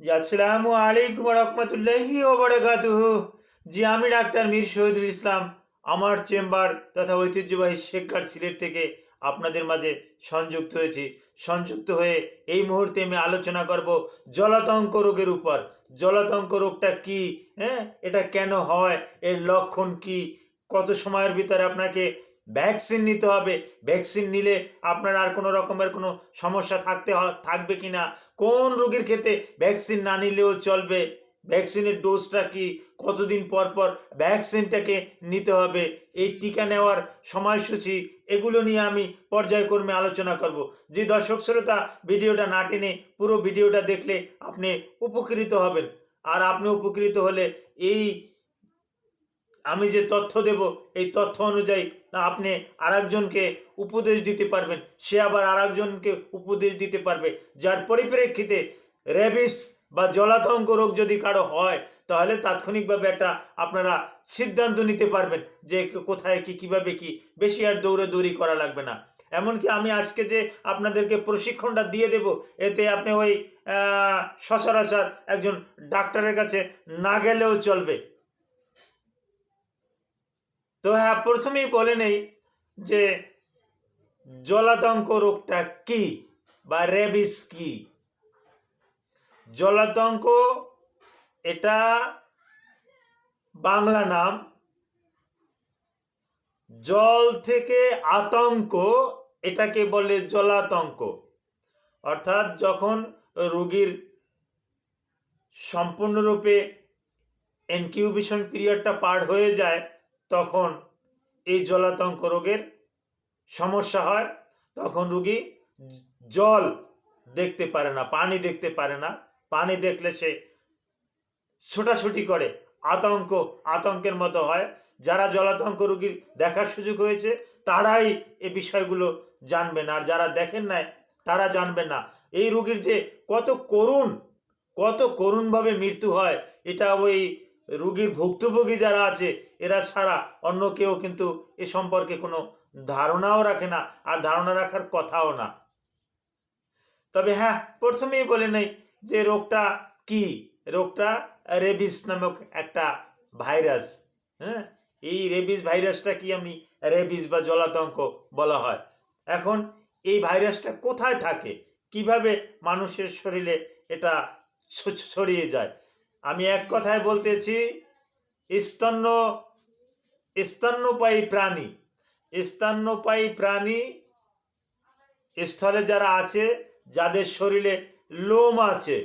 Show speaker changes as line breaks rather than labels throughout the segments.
জি, আসসালামু আলাইকুম রহমতুল্লাহি ও বারাকাতুহু। জি, আমি ডাক্তার মীর শহীদুল ইসলাম আমার চেম্বার তথা ঐতিহ্যবাহী শেখঘাট সিলেট থেকে আপনাদের মাঝে সংযুক্ত হয়ে এই মুহূর্তে আমি আলোচনা করব জলাতঙ্ক রোগের উপর। জলাতঙ্ক রোগটা কি, হ্যাঁ, এটা কেন হয়, এর লক্ষণ কি, কত সময়ের ভিতরে আপনাকে ভ্যাকসিন নিতে হবে, ভ্যাকসিন নিলে আপনার আর কোনো রকমের কোনো সমস্যা থাকবে কি না, কোন রোগীর ক্ষেত্রে ভ্যাকসিন না নিলেও চলবে, ভ্যাকসিনের ডোজটা কি, কতদিন পর পর ভ্যাকসিনটাকে নিতে হবে, এই টিকা নেওয়ার সময়সূচি, এগুলো নিয়ে আমি পর্যায়ক্রমে আলোচনা করব। যে দর্শক শ্রোতা ভিডিওটা না টেনে পুরো ভিডিওটা দেখলে আপনি উপকৃত হবেন। আর আপনি উপকৃত হলে এই আমি যে তথ্য দেব এই তথ্য অনুযায়ী আপনি আরেকজনকে উপদেশ দিতে পারবেন, সে আবার আরেকজনকে উপদেশ দিতে পারবে, যার পরিপ্রেক্ষিতে রেবিস বা জলাতঙ্ক রোগ যদি কারো হয় তাহলে তাৎক্ষণিকভাবে একটা আপনারা সিদ্ধান্ত নিতে পারবেন যে কোথায় কি, কিভাবে কি, বেশি আর দৌড়াদৌড়ি করা লাগবে না। এমনকি আমি আজকে যে আপনাদেরকে প্রশিক্ষণটা দিয়ে দেব, এতে আপনি ওই সচরাচর একজন ডাক্তারের কাছে না গেলেও চলবে। তো হ্যাঁ, প্রথমেই বলে নেই যে জলাতঙ্ক রোগটা কি বা রেবিস কি। জলাতঙ্ক এটা বাংলা নাম। জল থেকে আতঙ্ক, এটাকে বলে জলাতঙ্ক। অর্থাৎ যখন রোগীর সম্পূর্ণরূপে ইনকিউবেশন পিরিয়ডটা পার হয়ে যায় তখন এই জলাতঙ্ক রোগের সমস্যা হয়। তখন রোগী জল দেখতে পারে না, পানি দেখতে পারে না, পানি দেখলে সে ছোটাছুটি করে, আতঙ্কের মতো হয়। যারা জলাতঙ্ক রোগীর দেখার সুযোগ হয়েছে তারাই এ বিষয়গুলো জানবেন, আর যারা দেখেন নাই তারা জানবেন না। এই রোগীর যে কত করুণভাবে মৃত্যু হয়, এটা ওই রোগীর ভুক্তভোগী যারা আছে এরা ছাড়া অন্য কেউ কিন্তু এ সম্পর্কে কোনো ধারণাও রাখে না, আর ধারণা রাখার কথাও না। তবে হ্যাঁ, প্রথমেই বলে নেই যে রোগটা কি। রোগটা রেবিস নামক একটা ভাইরাস। হ্যাঁ, এই রেবিস ভাইরাসটা কি আমি রেবিস বা জলাতঙ্ক বলা হয়। এখন এই ভাইরাসটা কোথায় থাকে, কিভাবে মানুষের শরীরে এটা ছড়িয়ে যায়, আমি এক কথায় বলতেছি, স্তন্য স্তন্যপায়ী প্রাণী, স্তন্যপায়ী প্রাণী স্থলে যারা আছে, যাদের শরীরে লোম আছে,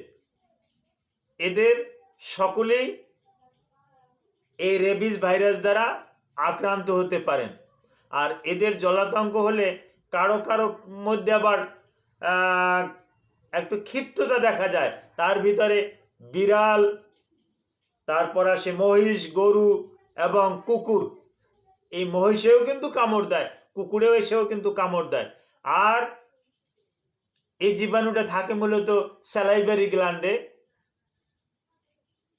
এদের সকলেই এই রেবিস ভাইরাস দ্বারা আক্রান্ত হতে পারেন। আর এদের জলাতঙ্ক হলে কারো কারো মধ্যে আবার একটু ক্ষিপ্ততা দেখা যায়। তার ভিতরে বিড়াল, তারপর আসে মহিষ, গরু এবং কুকুর। এই মহিষেও কিন্তু কামড় দেয়, কুকুরেও এসেও কিন্তু কামড় দেয়। আর এই জীবাণুটা থাকে মূলত স্যালাইভারি গ্ল্যান্ডে।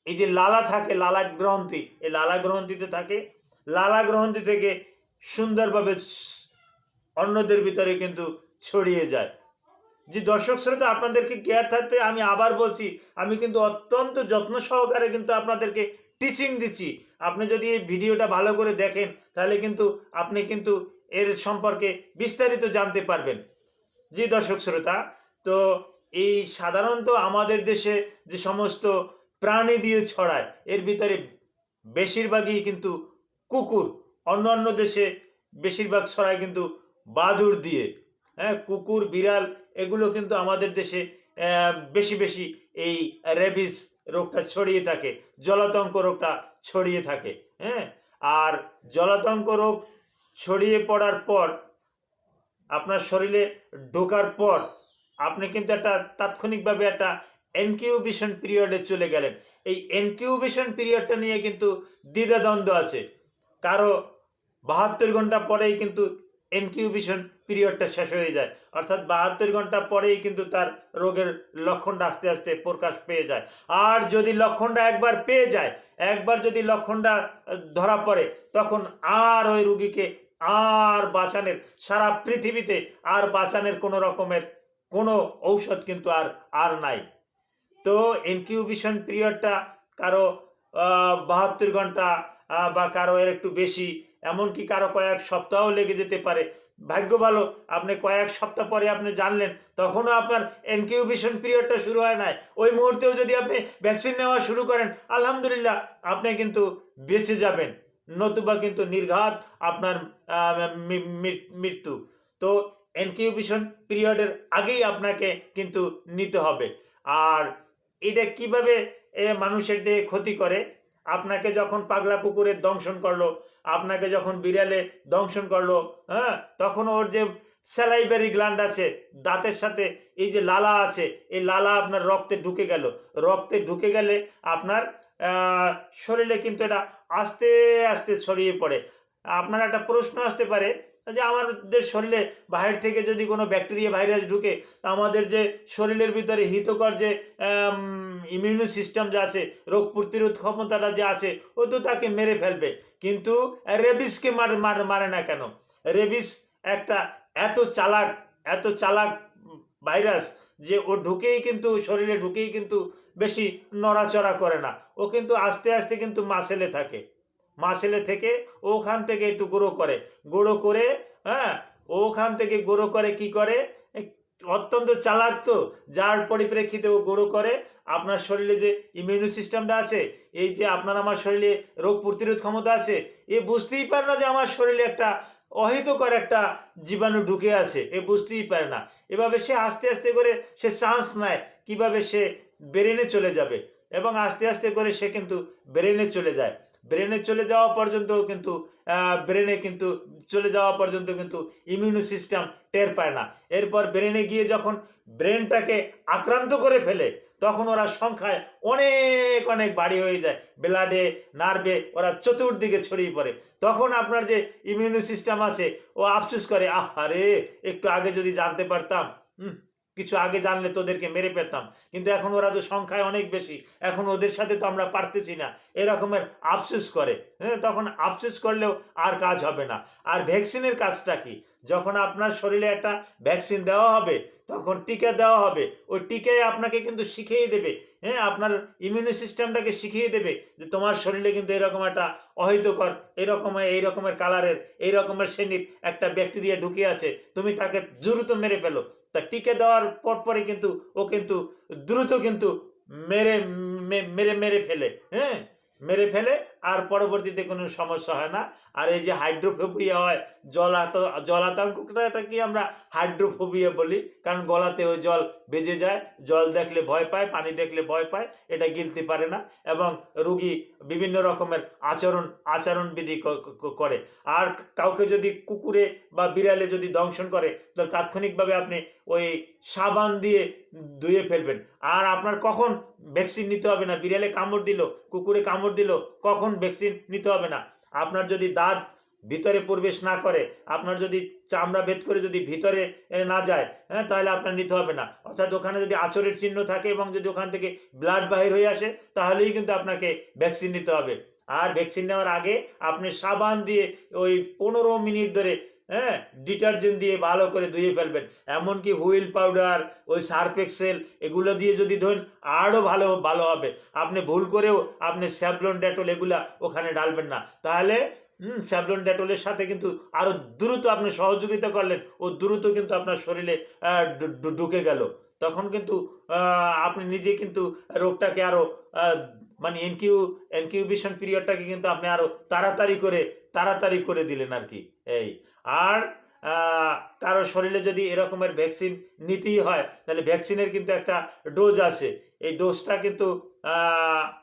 এই যে লালা থাকে, লালা গ্রন্থি, এই লালা গ্রন্থিতে থাকে। লালা গ্রন্থি থেকে সুন্দরভাবে অন্যদের ভিতরে কিন্তু ছড়িয়ে যায়। যে দর্শক শ্রোতা, আপনাদেরকে জ্ঞাত থাকতে আমি আবার বলছি, আমি কিন্তু অত্যন্ত যত্ন সহকারে কিন্তু আপনাদেরকে টিচিং দিচ্ছি। আপনি যদি এই ভিডিওটা ভালো করে দেখেন তাহলে কিন্তু আপনি কিন্তু এর সম্পর্কে বিস্তারিত জানতে পারবেন। জি দর্শক শ্রোতা, তো এই সাধারণত আমাদের দেশে যে সমস্ত প্রাণী দিয়ে ছড়ায় এর ভিতরে বেশিরভাগই কিন্তু কুকুর। অন্য অন্য দেশে বেশিরভাগ ছড়ায় কিন্তু বাদুড় দিয়ে। হ্যাঁ, কুকুর, বিড়াল এগুলো কিন্তু আমাদের দেশে বেশি বেশি এই রেবিস রোগটা ছড়িয়ে থাকে, জলাতঙ্ক রোগটা ছড়িয়ে থাকে। হ্যাঁ, আর জলাতঙ্ক রোগ ছড়িয়ে পড়ার পর, আপনার শরীরে ঢোকার পর আপনি কিন্তু একটা তাৎক্ষণিকভাবে একটা ইনকিউবেশন পিরিয়ডে চলে গেলেন। এই ইনকিউবেশন পিরিয়ডটা নিয়ে কিন্তু দ্বিধাদ্বন্দ্ব আছে। কারো 72 ঘন্টা পরেই কিন্তু ইনকিউবেশন পিরিয়ডটা শেষ হয়ে যায়, অর্থাৎ 72 ঘন্টা পরেই কিন্তু তার রোগের লক্ষণটা আস্তে আস্তে প্রকাশ পেয়ে যায়। আর যদি লক্ষণটা একবার যদি লক্ষণটা ধরা পড়ে, তখন আর ওই রুগীকে আর বাঁচানোর, সারা পৃথিবীতে আর বাঁচানোর কোনো রকমের কোনো ঔষধ কিন্তু আর আর নাই। তো ইনকিউবেশন পিরিয়ডটা কারো 72 ঘন্টা বা কারো এর একটু বেশি, এমনকি কারো কয়েক সপ্তাহ লেগে যেতে পারে। ভাগ্য ভালো আপনি কয়েক সপ্তাহ পরে আপনি জানলেন, তখনও আপনার ইনকিউবেশন পিরিয়ডটা শুরু হয় নাই। ওই মুহূর্তেও যদি আপনি ভ্যাকসিন নেওয়া শুরু করেন, আলহামদুলিল্লাহ আপনি কিন্তু বেঁচে যাবেন, নতুবা কিন্তু নির্ঘাত আপনার মৃত্যু। তো ইনকিউবেশন পিরিয়ডের আগেই আপনাকে কিন্তু নিতে হবে। আর এটা কিভাবে মানুষের দেহে ক্ষতি করে, আপনাকে যখন পাগলা কুকুরের দংশন করলো, আপনাকে যখন বিড়ালে দংশন করলো, হ্যাঁ, তখন ওর যে স্যালাইভারি গ্ল্যান্ড আছে দাঁতের সাথে, এই যে লালা আছে, এই লালা আপনার রক্তে ঢুকে গেল। রক্তে ঢুকে গেলে আপনার শরীরে কিন্তু এটা আস্তে আস্তে ছড়িয়ে পড়ে। আপনার একটা প্রশ্ন আসতে পারে যে আমাদের শরীরে বাইরে থেকে যদি কোনো ব্যাকটেরিয়া ভাইরাস ঢুকে, আমাদের যে শরীরের ভিতরে হিতকর যে ইমিউনি সিস্টেম যা আছে, রোগ প্রতিরোধ ক্ষমতাটা যে আছে, ও তো তাকে মেরে ফেলবে। কিন্তু রেবিসকে মারে না কেন? রেবিস একটা এত চালাক ভাইরাস যে ও ঢুকেই কিন্তু শরীরে ঢুকেই কিন্তু বেশি নড়াচড়া করে না। ও কিন্তু আস্তে আস্তে কিন্তু মাসেলে থাকে, মাসেলে থেকে ওখান থেকে একটু গুঁড়ো করে, হ্যাঁ, ওখান থেকে গুঁড়ো করে কি করে, অত্যন্ত চালাক তো, যার পরিপ্রেক্ষিতে ও গুঁড়ো করে আপনার শরীরে যে ইমিউনি সিস্টেমটা আছে, এই যে আপনার আমার শরীরে রোগ প্রতিরোধ ক্ষমতা আছে, এ বুঝতেই পারে না যে আমার শরীরে একটা অহিতকর একটা জীবাণু ঢুকে আছে, এ বুঝতেই পারে না। এভাবে সে আস্তে আস্তে করে সে চান্স নেয় কিভাবে সে ব্রেনে চলে যাবে, এবং আস্তে আস্তে করে সে কিন্তু ব্রেনে চলে যায়। ব্রেনে চলে যাওয়া পর্যন্ত কিন্তু ইমিউনি সিস্টেম টের পায় না। এরপর ব্রেনে গিয়ে যখন ব্রেনটাকে আক্রান্ত করে ফেলে, তখন ওরা সংখ্যায় অনেক অনেক বাড়ি হয়ে যায়, ব্লাডে নার্ভে ওরা চতুর্দিকে ছড়িয়ে পড়ে। তখন আপনার যে ইমিউনি সিস্টেম আছে ও আফসোস করে, আহারে একটু আগে যদি জানতে পারতাম, কিছু আগে জানলে তোদেরকে মেরে ফেলতাম, কিন্তু এখন ওরা তো সংখ্যায় অনেক বেশি, এখন ওদের সাথে তো আমরা পারতেছি না, এরকমের আফসোস করে। হ্যাঁ, তখন আফসোস করলেও আর কাজ হবে না। আর ভ্যাকসিনের কাজটা কি? যখন আপনার শরীরে একটা ভ্যাকসিন দেওয়া হবে, তখন টিকা দেওয়া হবে, ওই টিকায় আপনাকে কিন্তু শিখিয়ে দেবে, হ্যাঁ, আপনার ইমিউনি সিস্টেমটাকে শিখিয়ে দেবে যে তোমার শরীরে কিন্তু এরকম একটা অহিতকর এই রকমের কালারের এই রকমের শ্রেণীর একটা ব্যাকটেরিয়া ঢুকে আছে, তুমি তাকে দ্রুত মেরে ফেলো। তা টিকে দেওয়ার পরপরই কিন্তু ও কিন্তু দ্রুত কিন্তু মেরে মেরে মেরে ফেলে, হ্যাঁ, মেরে ফেলে, আর পরবর্তীতে কোনো সমস্যা হয় না। আর এই যে হাইড্রোফোবিয়া হয়, জলাতঙ্কটা কি আমরা হাইড্রোফোবিয়া বলি, কারণ গলাতে ওই জল বেজে যায়, জল দেখলে ভয় পায়, পানি দেখলে ভয় পায়, এটা গিলতে পারে না, এবং রুগী বিভিন্ন রকমের আচরণবিধি করে। আর কাউকে যদি কুকুরে বা বিড়ালে যদি দংশন করে, তাহলে তাৎক্ষণিকভাবে আপনি ওই সাবান দিয়ে ধুয়ে ফেলবেন। আর আপনার কখন ভ্যাকসিন নিতে হবে না, বিড়ালে কামড় দিল, কুকুরে কামড় দিল, কখন ভ্যাকসিন নিতে হবে না, আপনার যদি দাঁত ভিতরে প্রবেশ না করে, আপনার যদি চামড়া ভেদ করে যদি ভিতরে না যায়, হ্যাঁ, তাহলে আপনার নিতে হবে না। অর্থাৎ ওখানে যদি আঁচড়ের চিহ্ন থাকে এবং যদি ওখান থেকে ব্লাড বাহির হয়ে আসে, তাহলেই কিন্তু আপনাকে ভ্যাকসিন নিতে হবে। আর ভ্যাকসিন নেওয়ার আগে আপনি সাবান দিয়ে ওই 15 মিনিট ধরে, হ্যাঁ, ডিটারজেন্ট দিয়ে ভালো করে ধুয়ে ফেলবেন। এমনকি হুইল পাউডার, ওই সার্ফ এক্সেল, এগুলো দিয়ে যদি ধোন আরও ভালো হবে। আপনি ভুল করেও আপনি স্যাভলন ডেটল এগুলা ওখানে ডালবেন না, তাহলে স্যাভলন ডেটলের সাথে কিন্তু আরও দ্রুত আপনি সহযোগিতা করলেন, ও দ্রুত কিন্তু আপনার শরীরে ঢুকে গেল। তখন কিন্তু আপনি নিজে কিন্তু রোগটাকে আরও মানে ইনকিউবেশন পিরিয়ডটাকে কিন্তু আপনি আরও তাড়াতাড়ি করে দিলেন আর কি। এই আর কারো শরীরে যদি এরকমের ভ্যাকসিন নিতেই হয়, তাহলে ভ্যাকসিনের কিন্তু একটা ডোজ আছে। এই ডোজটা কিন্তু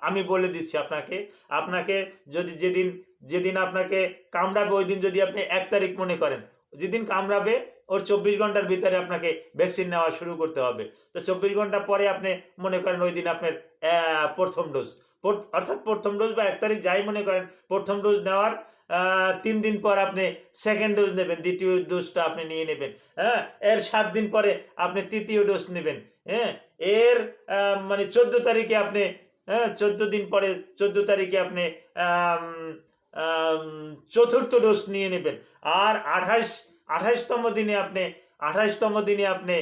আমি বলে দিচ্ছি আপনাকে যদি যেদিন আপনাকে কামড়াবে, ওই দিন যদি আপনি 1 তারিখ মনে করেন, যেদিন কামড়াবে ওর 24 ঘন্টার ভিতরে আপনাকে ভ্যাকসিন নেওয়া শুরু করতে হবে। তো 24 ঘন্টা পরে আপনি মনে করেন ওই দিন আপনার প্রথম ডোজ, অর্থাৎ প্রথম ডোজ বা 1 তারিখ যাই মনে করেন, প্রথম ডোজ নেওয়ার 3 দিন পর আপনি সেকেন্ড ডোজ নেবেন, দ্বিতীয় ডোজটা আপনি নিয়ে নেবেন, হ্যাঁ, এর 7 দিন পরে আপনি তৃতীয় ডোজ নেবেন, হ্যাঁ, এর মানে 14 তারিখে আপনি, হ্যাঁ, 14 দিন পরে 14 তারিখে আপনি চতুর্থ ডোজ নিয়ে নেবেন। আর 28তম দিনে আপনি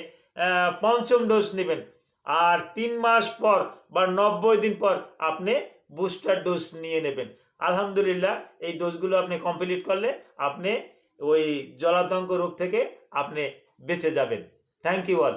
পঞ্চম ডোজ নেবেন। আর 3 মাস পর বা 90 দিন পর আপনি বুস্টার ডোজ নিয়ে নেবেন। আলহামদুলিল্লাহ এই ডোজগুলো আপনি কমপ্লিট করলে আপনি ওই জলাতঙ্ক রোগ থেকে আপনি বেঁচে যাবেন। Thank you all.